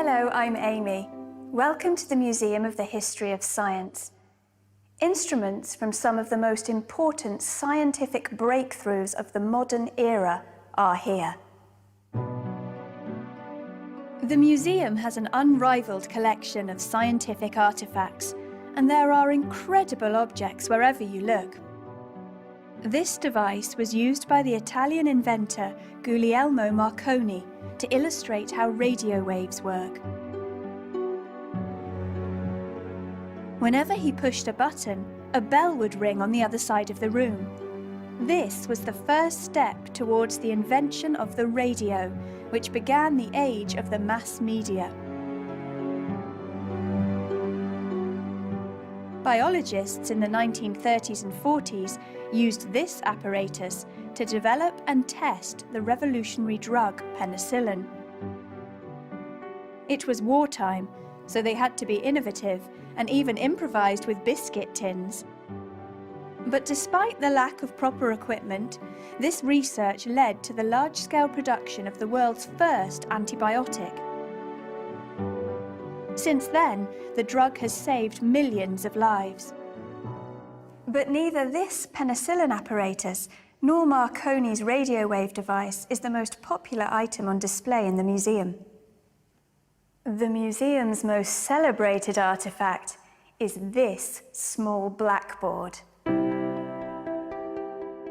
Hello, I'm Amy. Welcome to the Museum of the History of Science. Instruments from some of the most important scientific breakthroughs of the modern era are here. The museum has an unrivaled collection of scientific artifacts, and there are incredible objects wherever you look. This device was used by the Italian inventor Guglielmo Marconi to illustrate how radio waves work. Whenever he pushed a button, a bell would ring on the other side of the room. This was the first step towards the invention of the radio, which began the age of the mass media. Biologists in the 1930s and 40s used this apparatus to develop and test the revolutionary drug penicillin. It was wartime, so they had to be innovative and even improvised with biscuit tins. But despite the lack of proper equipment, this research led to the large-scale production of the world's first antibiotic. Since then, the drug has saved millions of lives. But neither this penicillin apparatus nor Marconi's radio wave device is the most popular item on display in the museum. The museum's most celebrated artifact is this small blackboard.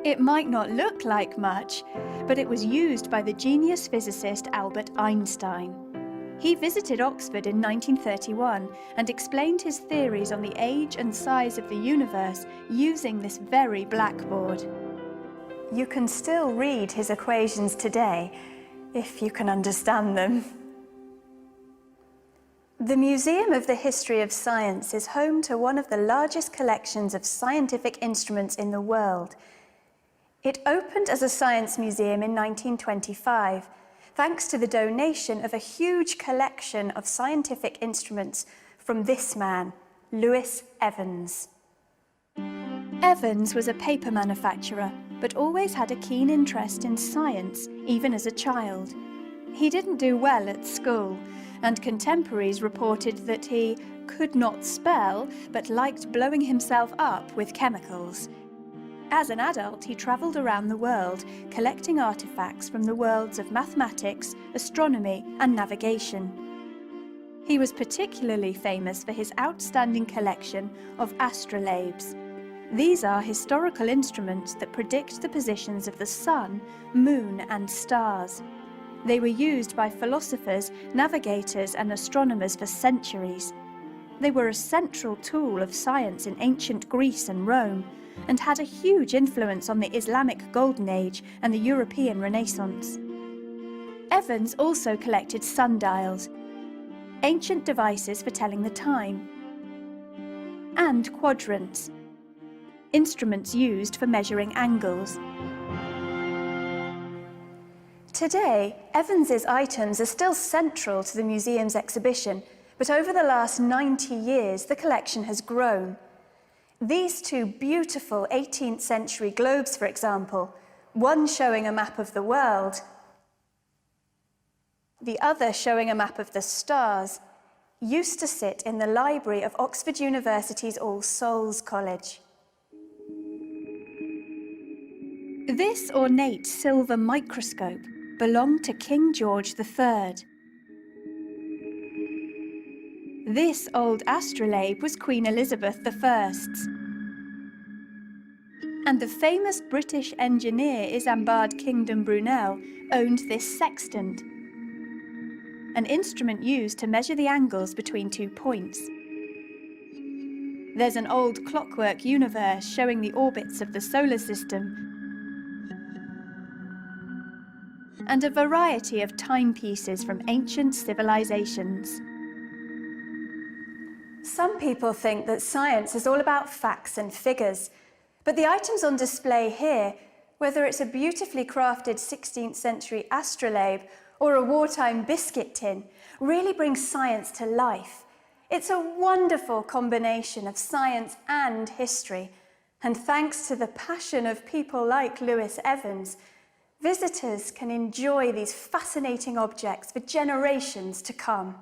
It might not look like much, but it was used by the genius physicist Albert Einstein. He visited Oxford in 1931 and explained his theories on the age and size of the universe using this very blackboard. You can still read his equations today, if you can understand them. The Museum of the History of Science is home to one of the largest collections of scientific instruments in the world. It opened as a science museum in 1925, thanks to the donation of a huge collection of scientific instruments from this man, Louis Evans. Evans was a paper manufacturer, but always had a keen interest in science, even as a child. He didn't do well at school, and contemporaries reported that he could not spell, but liked blowing himself up with chemicals. As an adult, he travelled around the world, collecting artifacts from the worlds of mathematics, astronomy, and navigation. He was particularly famous for his outstanding collection of astrolabes. These are historical instruments that predict the positions of the sun, moon, and stars. They were used by philosophers, navigators, and astronomers for centuries. They were a central tool of science in ancient Greece and Rome, and had a huge influence on the Islamic Golden Age and the European Renaissance. Evans also collected sundials, ancient devices for telling the time, and quadrants, instruments used for measuring angles. Today, Evans's items are still central to the museum's exhibition, but over the last 90 years, the collection has grown. These two beautiful 18th century globes, for example, one showing a map of the world, the other showing a map of the stars, used to sit in the library of Oxford University's All Souls College. This ornate silver microscope belonged to King George III. This old astrolabe was Queen Elizabeth I's. And the famous British engineer Isambard Kingdom Brunel owned this sextant, an instrument used to measure the angles between 2 points. There's an old clockwork universe showing the orbits of the solar system, and a variety of timepieces from ancient civilizations. Some people think that science is all about facts and figures, but the items on display here, whether it's a beautifully crafted 16th century astrolabe or a wartime biscuit tin, really bring science to life. It's a wonderful combination of science and history, and thanks to the passion of people like Louis Evans, visitors can enjoy these fascinating objects for generations to come.